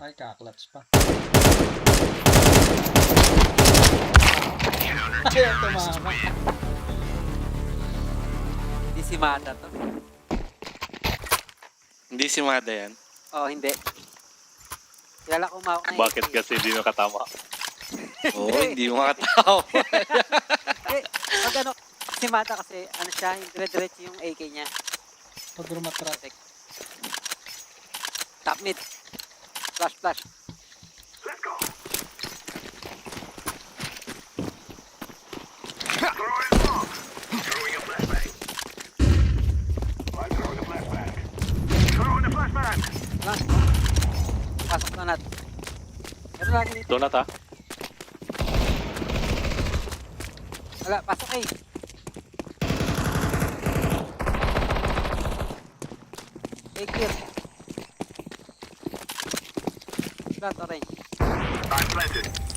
Ay, kaklats pa. Ayaw tumama. Hindi si Mata to. Hindi si Mada yan. Oo, hindi. Kilala ko umawak na Bakit kasi di nakatama? Oo, hindi mo makatawa. Eh, pag ano, si Mata kasi, ano siya, yung dire-diretso yung AK niya. Pag rumatrat. Top mid. Flash, flash. Flash. Pasok na natin. Meron lagi dito. Donut ha? Wala, pasok eh. Eh, clear. Flat orange.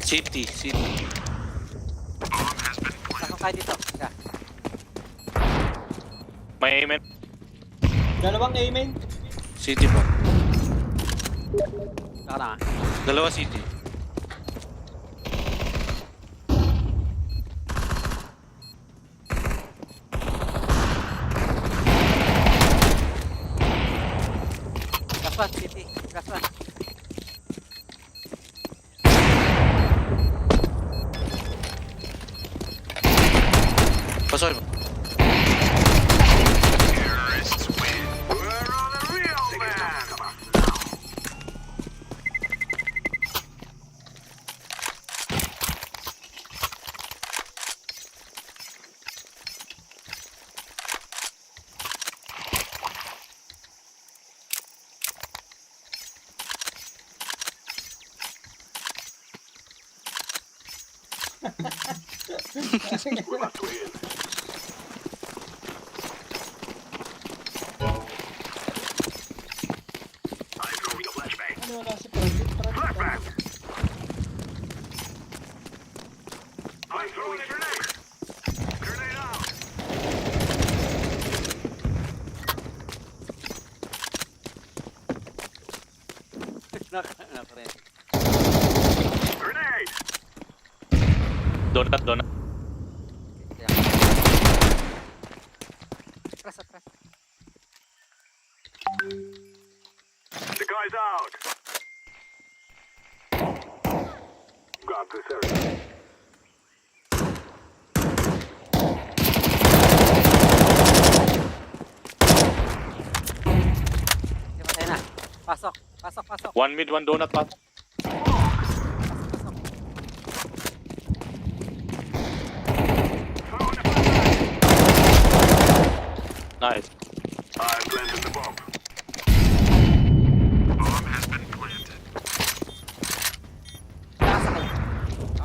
City. Pasok kayo dito. Teka. May amen. Dalawang amen. City po. Saka na nga. Dalawa city. Last one, city. Last one. Pasoy mo. Ano wala si Project? Project. Naka-red. Donut. Atras, atras. The guy's out. Got this area. Di ba tayo na? Pasok, pasok, pasok. One mid, one donut pa. Pasok. Nice. I've planted the bomb. Bomb has been planted. Nakasakay.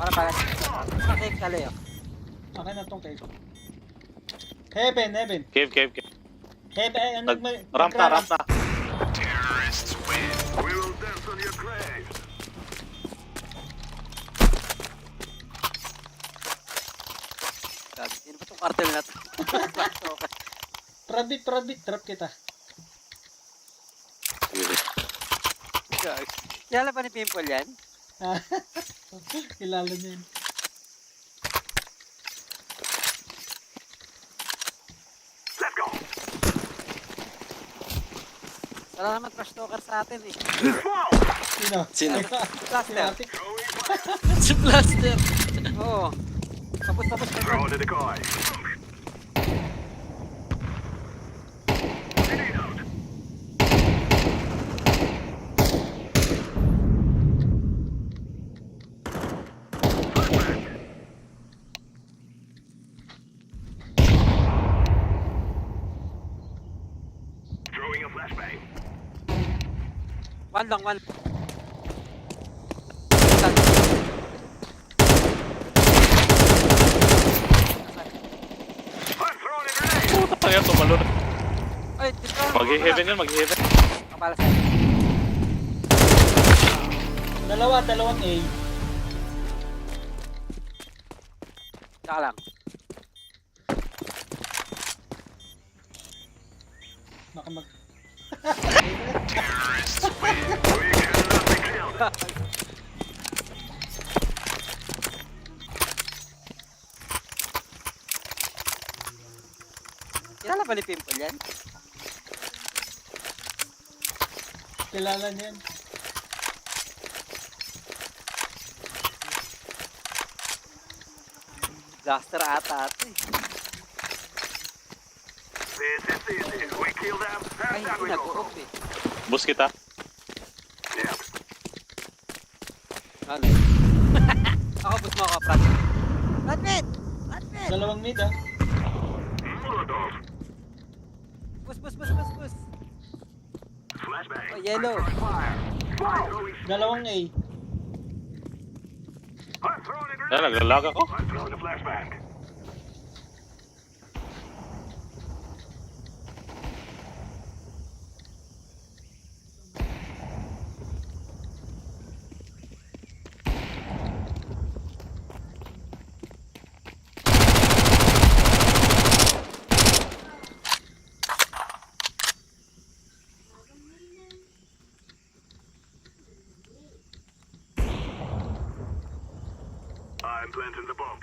Ako na pala. Sakay kalayo. Akin na tong cave. Heaven. Cave. Heaven. Ramp na. Terrorists win. We will dance on your grave. Gagi, sino ba itong cartel na to? Prabit. Trap kita. Gagi. Kilala pa ni Pimple yan? Kilala niya yun. Let's go. Wala naman trash talker sa atin eh. Wow. Sino? Blaster. Matik. Si Blaster. Oo. Tapos ka Throw doon. to the guy. Grenade out. Flashbang. Throwing a flashbang. One lang. I'm throwing a grenade. Puta pa yan, tumalon. Ay, dito. Mag-heaven yun, mag-heaven. Kapala sa'yo. Dalawang A. Tsaka lang. Baka mag... Terrorists win. We cannot be killed. Kilala ba ni Pimple yan? Kilala niya yan. Gaster ata ito eh. This is easy. We kill them, Ay, and then hindi we go nag-off home. eh. Bus kita. Yep. Ano? Ako, bus mo ako, Prat. Pratmit! Pratmit! Dalawang mid ah. Molotov. Bus! Flashbang. Oh, yellow. Fire. Fire. Throwing. Dalawang A. I'm throwing a Ay, grenade. naglalag ako. I'm throwing a flashbang. I'm planting the bomb.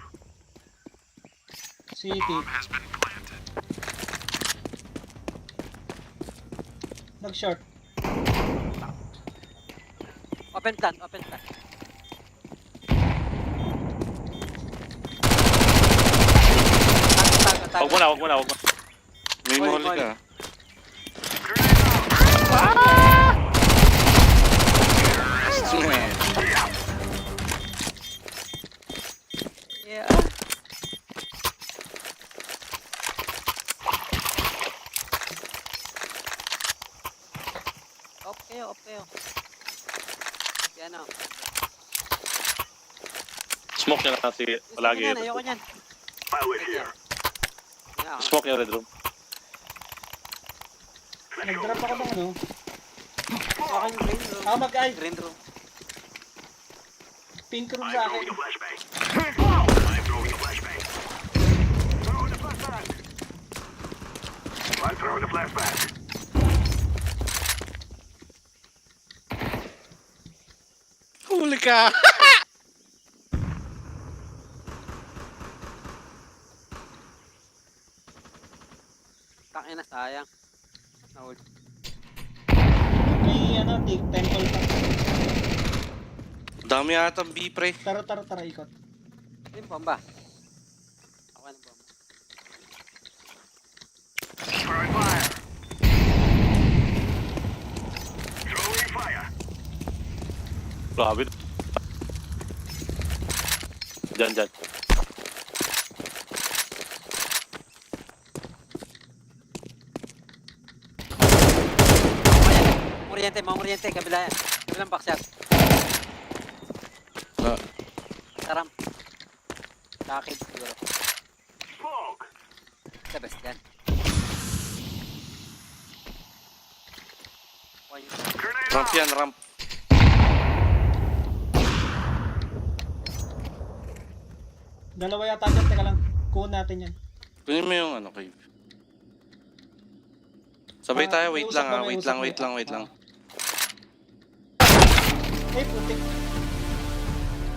City. Has been planted. Nag-short. Open plan, open plan. Tago. Huwag mo na, huwag mo na, huwag mo. May Molly, molly ka. Man. Yeah. Off kayo. Yan o. Smoke niya na si palagi. Ayoko niyan. I'll wait here. Yeah. Smoke niya red room. Nag-drop ako ng ano. Okay, green room. Ah, mag-ay. Green room. Pink room I'm sa akin. throwing a flashbang. I'm throwing a flashbang. Throwing a flashbang. I'm throwing a flashbang. Huli ka! Tangina, sayang. Nahuli. May ano, temple pa. Dami yata ang B pre. Tara, ikot. Yung bomba. Ako ng bomba. Throwing fire. Throwing fire. Grabe. Diyan. Moriente, kabila yan. Kabilang backshot. Ah, Taram. Sa akin, siguro. Smoke. The best yan. Grenade ramp out. yan, ramp. Dalawa yata dyan. Teka lang. Kuha natin yan. Kunin mo yung ano, cave. Sabay tayo, wait usap lang kami, ah, wait usap lang, kami. wait lang, wait lang. Eh, putik.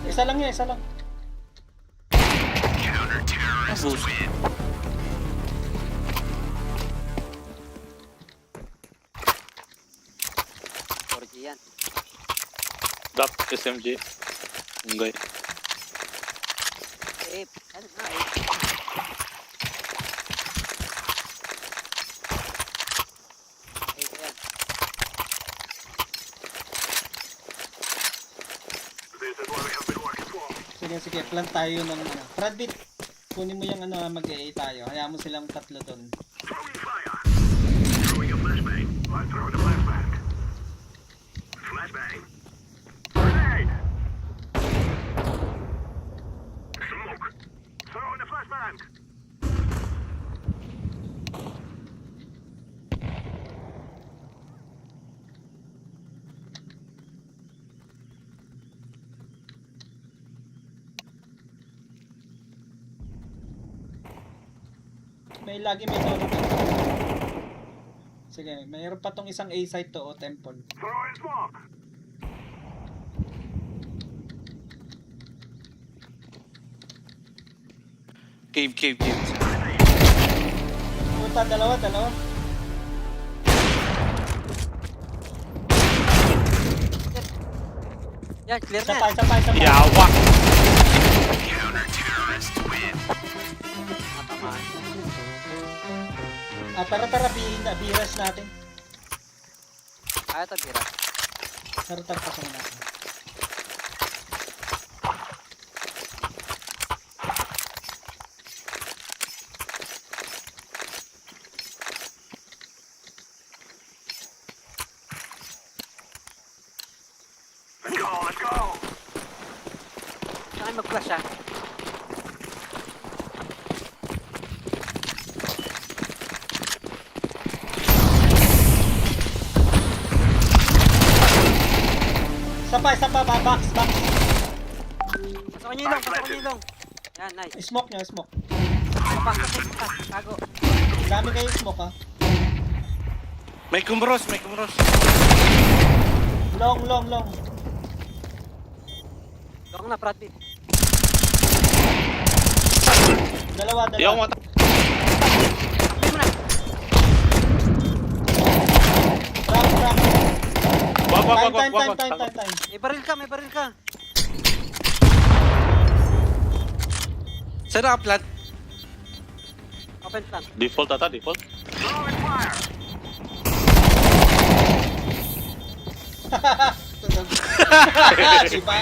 Isa lang yan, isa lang. Boost. Yan. Drop SMG. Hindi. Ano na yan. This is what we have been working for. Sige, plant tayo ng ano. Pradbit, kunin mo yung ano, mag-AA tayo. Hayaan mo silang tatlo doon. Throwing fire. Throwing a flashbang. I'm throwing a flashbang. Flashbang. Grenade. Smoke. Throwing a flashbang. May solo. Sige, mayroon pa tong isang A site to o temple. Throwing smoke. Cave, cave, cave. Punta, dalawa. Yan, clear Isa na. pa. Yawa! Matamaan. Tara, biras natin. Ito, bira. Tara, pasok natin. Let's go. Saan kayo mag-flash ah? Isa pa, box. Pasok niyo yung ilong. Yan, nice. Smoke nyo. Kapak na po. Tago. Dami kayo smoke ha. May kumros. Long. Long na, Brad Pitt. Dalawa. Yung mata. Takli mo na. Crack. Wag. Time. May baril ka. Saan naka-plant? Open plant. Default ata, default. Throwing fire. Diba?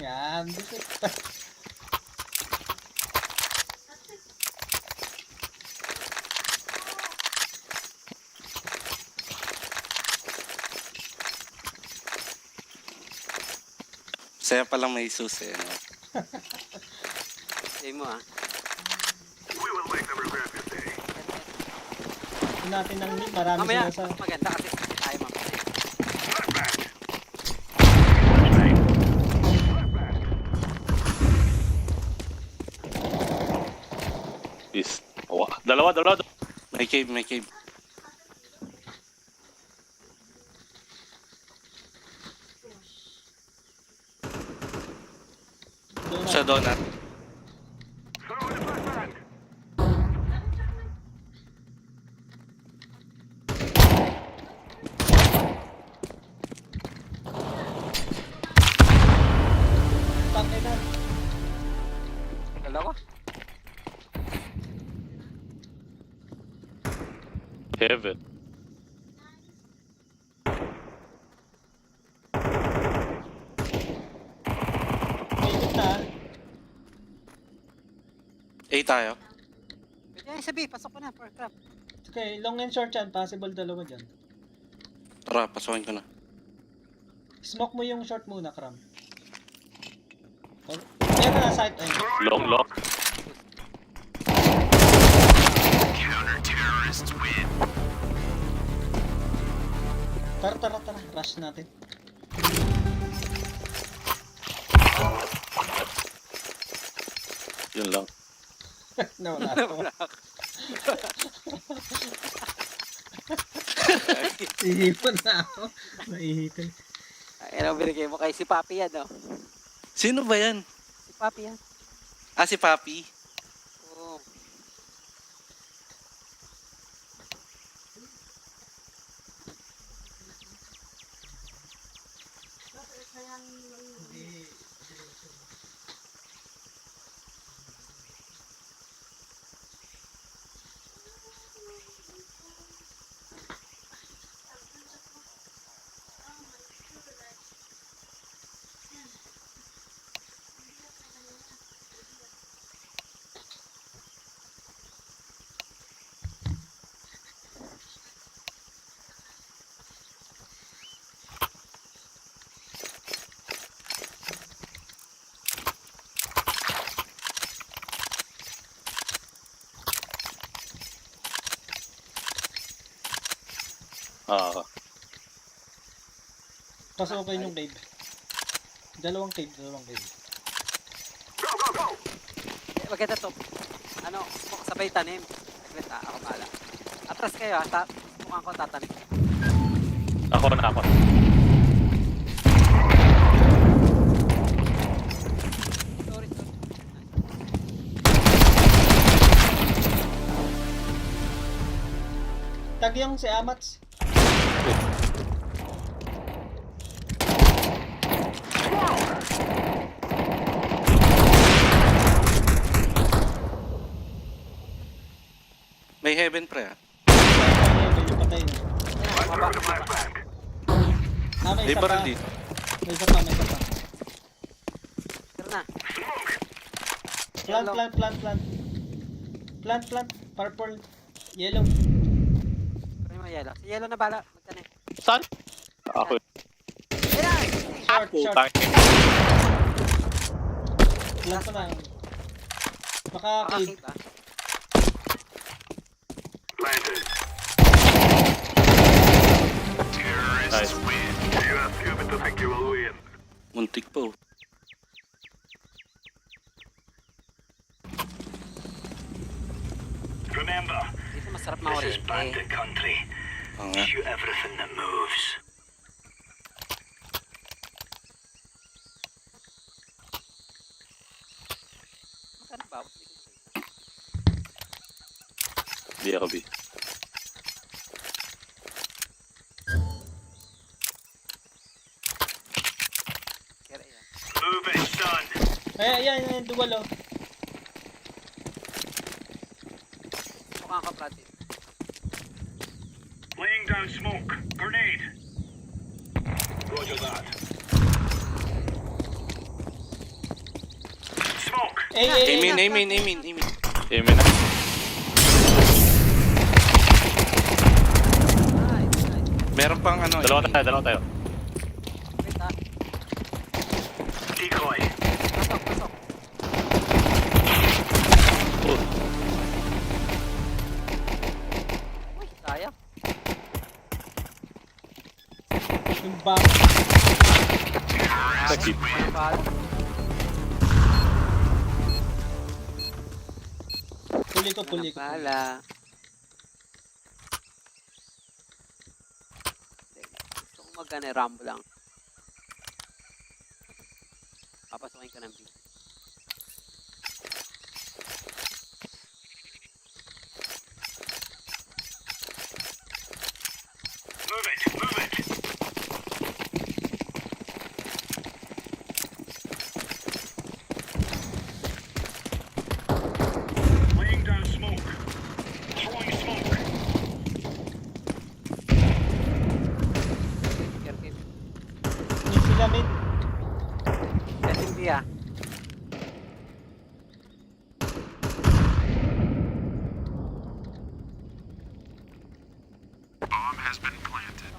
Yan. Saya palang may susi. Ano? Say mo ah. We will make them regret this day. Natin ng mid. Marami Mamaya, sila sa... mas maganda kasi tayo mamaya. Flashback. Is. Dalawa. May cave. Sa donut. Throwing a flashback. Tangina. Dalawa. Heaven. May gitna. A tayo. Pwede yan sabi, pasok ko na, for crap. Okay, long and short yan. Possible dalawa dyan. Tara, pasukin ko na. Smoke mo yung short muna, Kram. Meron na side. Ay. Long. Tara. Rush natin. Yun lang. Nawala ako. Ihipon na ako. Naihitin. Ay, ano binigay mo kay si Papi yan, no? Sino ba yan? Si Papi yan. Ah, si Papi. Oo. Pasukin yung cave. Dalawang cave. Go. Maganda to. Ano, sabay tanim. Saglit ako pala. Atras kayo ha, mukhang ko tatanim. Ako na. Tag yung si Amats. May heaven pre ah. Medyo patay na. I'm throwing a flashbang. Ah, may May isa baril pa. dito. May isa pa, may isa pa. Tara na. Plant, plant, plant, plant. Plant, plant. Purple. Yellow. Pero yung yellow. Si yellow na bala. Magkano eh. Saan? Ako. Ayan! Short, short. Putang. Plant ko na. Baka cave. Makakita. Planted. Nice. You are stupid to think you will win. Muntik pa oh. Remember, Dito masarap this is maoriente. bandit country. Oo nga. Shoot everything that moves. Magkano ba? Di ako, B. Kaya yan. Move it, son. Ay, ayan, ayan, duwal oh. Mukhang kapratin. Laying down smoke. Grenade. Roger that. Smoke. Amin, amin, amin, amin. Amen na. Nice, nice. Meron pang ano. Dalawa aiming. tayo, dalawa tayo. Wait ah. Decoy. Pasok, pasok. Oh, Uy, sayang. Yung bomb. sakit. May bala. Puli ko, puli ko. Bala. Gusto ko mag-ano, Rambo lang. Papasukin ka ng B. Move it. Move it. Laying down smoke. Throwing smoke. Careful. Yung sila mid. Testing B ah. Bomb has been planted.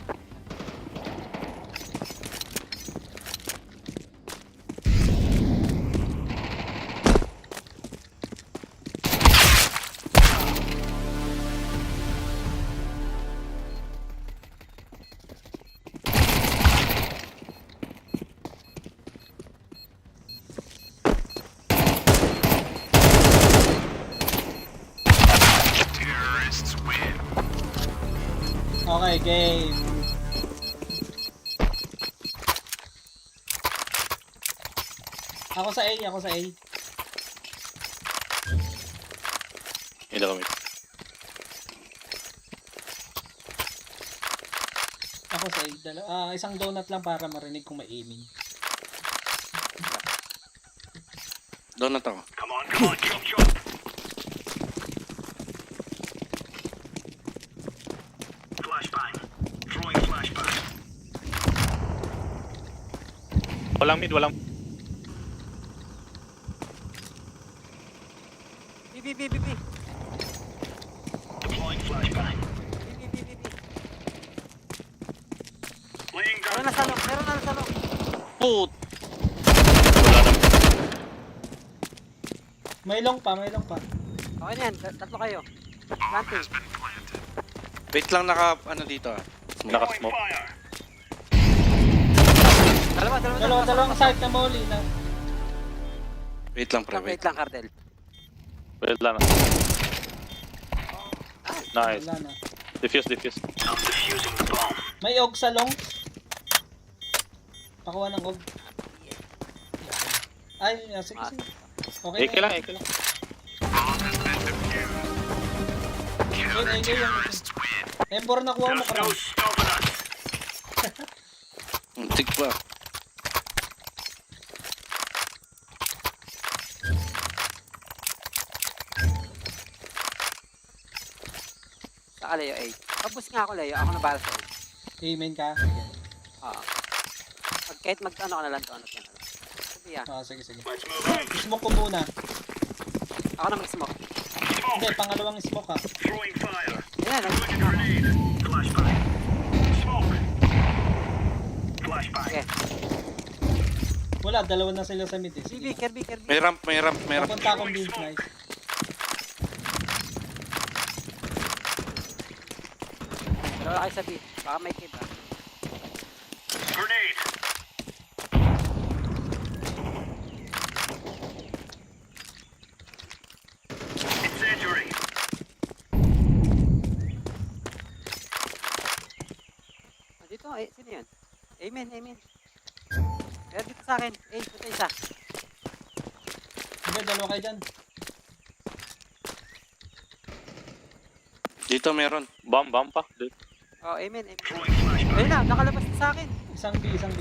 Terrorists win. Okay, game. Ako sa A, ako sa A. Hindi kami. Ako sa A. Isang donut lang para marinig kung may aiming. Donut ako. Come on, jump, jump. Flashbang. Throwing flashbang. Walang mid, walang... B, B, B, B, B. Deploying flashbang. B, B, B, B, B. Laying Meron down. na salong, meron na salong. Put! Wala na. May long pa, may long pa. Okay na yan, tatlo kayo. Planting. Wait lang ano dito ah. Throwing Naka-smoke. fire. Dalawang side na molly na. Wait lang pre, Wait wait. lang, Cardel. Wala na. Nice. Wala na. Diffuse, diffuse. I'm defusing the bomb. May og sa long. Pakuha ng og. Ay, sige, sige. Okay AK lang, AK lang. Bomb has been defused. Yun, ayun, yun. M4 nakuha mo, There's Kram. no stopping us. Muntik pa. Saka Leo, A. Pabus nga ako, Leo. Ako na bahala sa'yo. Amen ka. Sige. Oo. Kahit mag-ano ka na lang to, ano ka na lang. Sabi ah. Sige, sige. Let's move out. Smoke ko muna. Ako na mag-smoke. Hindi, pangalawang smoke ha. Throwing fire. Ayan, Throwing a grenade. Flashbang. Smoke. Flashbang. sige. Wala, dalawa na sila sa mid eh. Kirby, Sige. Kirby, Kirby. May ramp, may ramp, may ramp. Papunta akong B. Nice. Dalawa kayo sa B. Baka may kid ah. Grenade. Incendiary. Dito, eh, sino yun? Amen, amen. Pero dito sa akin. Eh, punta isa. Sige, dalawa kayo dyan. Dito meron. Bomb pa. Dude. Oh, amen, amen. Throwing flashbang. Ayun na, nakalabas na sa akin. Isang B, isang B.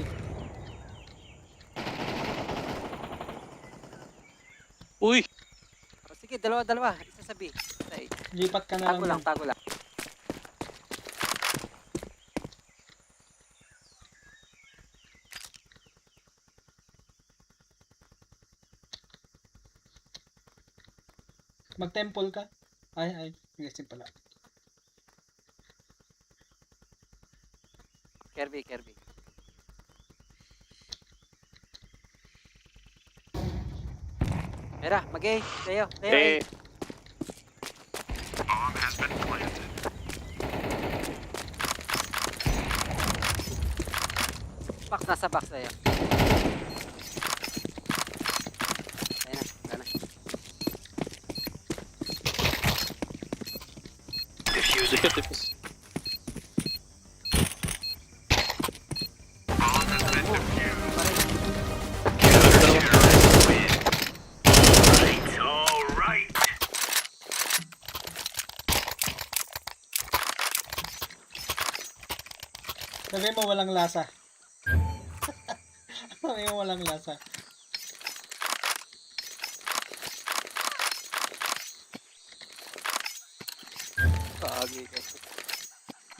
Uy! Oh, sige, dalawa. Isa sa B. Isa A. Lipat ka na Tago lang, lang. tago lang. Mag-temple ka. Ay. Sige pala. Kirby, Kirby. Mira, mag-A. Leo, Leo, A. Eh, Bomb has been planted. Box, nasa box Leo. Ayun na, wala na. Diffusing. defuse. Bomb has been defused. Right, all right. Sabi mo walang lasa. Sabi mo walang lasa. Kagi ka.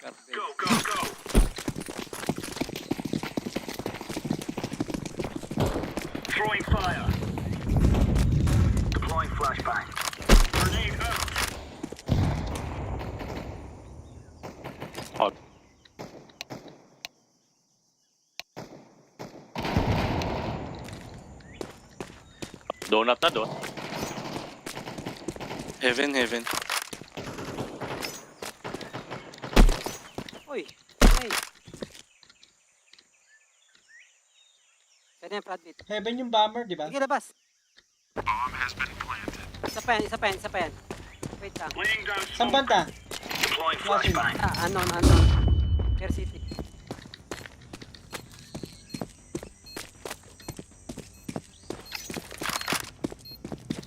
Garbage. Go, go, go. Throwing fire. Deploying flashbang. Grenade out. Out. Donut na doon. Heaven, heaven. Uy, ay. Kanya yung Brad Pitt. Heaven yung bomber, di ba? Sige, labas. Bomb has been planted. Isa pa yan. Wait lang. Laying down Saan smoke. banda? Deploying flashbang. Unknown. Fair City.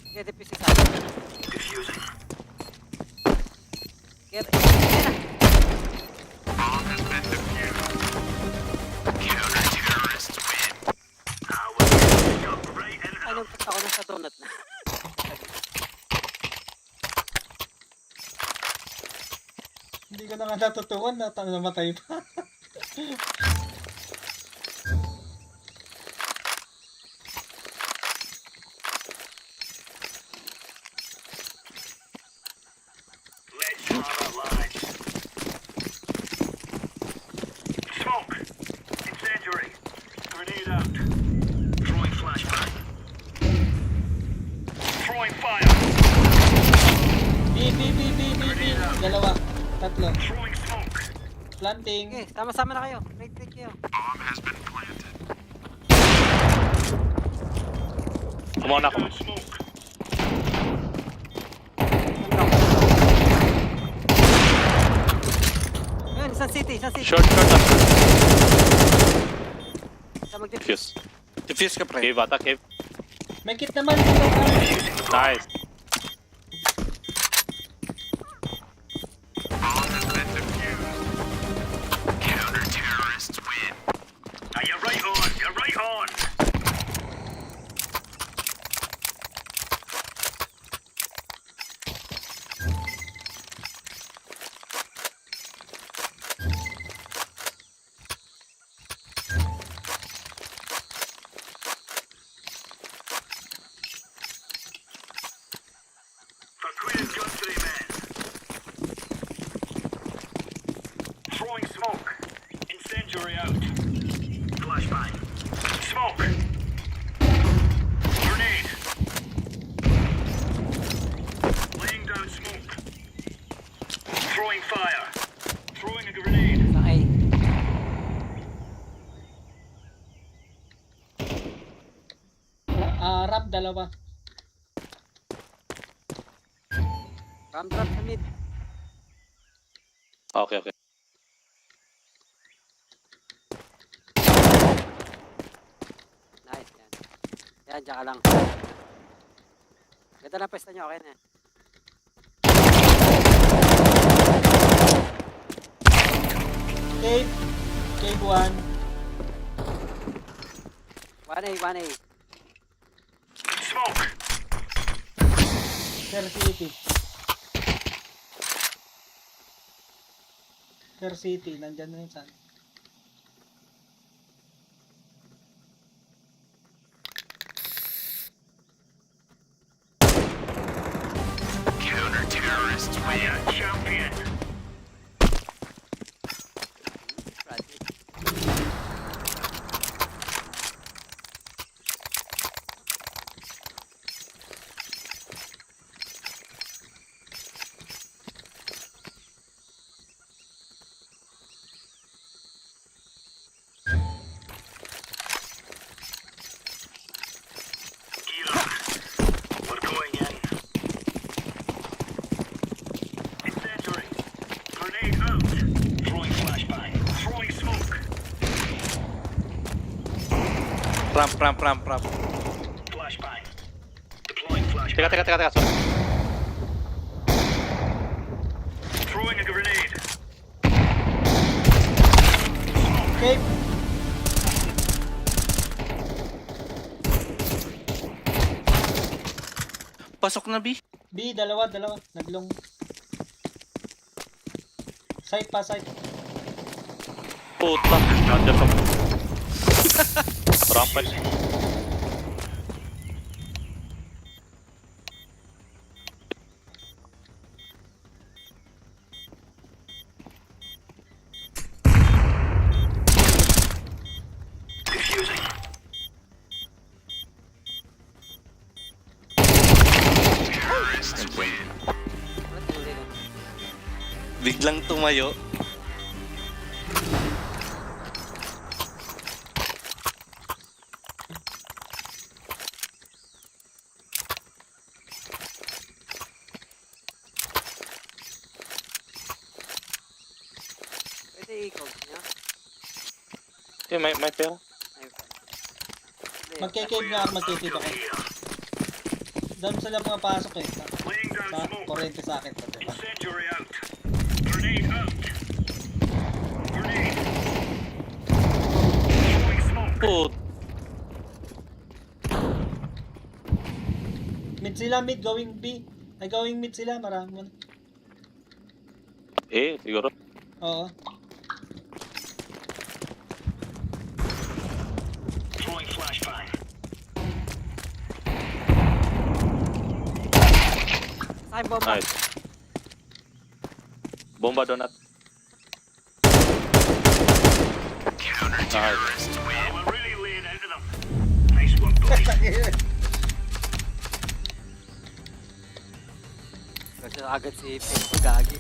Sige, defuse isa. Diffusing. Sige, na. Bomb has been defused. Counter-terrorists win. Our enemies got right and Ay, out. nagpunta ako na sa donut na. Hindi ko na nga natutukan na namatay pa. Let's draw the line. Smoke. Incendiary. Grenade out. Throwing flashbang. Throwing fire. B. Dalawa. Tatlo. Throwing smoke. Planting. Sige, sama-sama na kayo. Break kayo. Bomb has been planted. Kumuna ako. Down smoke. Ayun, isang city. Short na. Isa mag-defuse. Defuse. Defuse ka, pre. Cave ata, cave. May kit naman. Using the bomb. Nice. Incendiary out. Flashbang. Smoke. Grenade. Laying down smoke. Throwing fire. Throwing a grenade. Sa A. Ramp, dalawa. Ram drop sa mid. Okay, okay. Nice, yan. Yan, dyan ka lang. Ganda ng pesta nyo, okay na yan. Cave. Cave 1. 1A, 1A. Smoke. Fair City. Fair City, nandyan na yun saan. Counter-terrorists win. Champion. Bradley. Gila. We're going in. Incendiary. Grenade out. Throwing flashbang. Throwing smoke. Ramp. Flashbang. Deploying Teka, flashbang. teka. Sorry. Throwing a grenade. Cave. Pasok na, B. B, dalawa. Naglong. Side pa, side. Puta. Nandiyan sa... Rampage. Defusing. Terrorists win. Wala tuloy na. Biglang tumayo. Pwede i-coach niya. Okay, may pera. Ayun pa. Hindi. Magke-cave nga ako, magke-cave ako. Doon sila pumapasok eh. Laying down Sa smoke. korente sa akin. Pati. Incendiary out. Grenade out. Grenade. Throwing smoke. Put. Mid sila, mid, going B. Ay, going mid sila, marami. Siguro. Oo. Throwing flashbang. Saan bomba? Nice. Bomba donut. Counter-terrorists win. We're really laying into them. Nice one, boys. Kasi agad si Pink Gagi.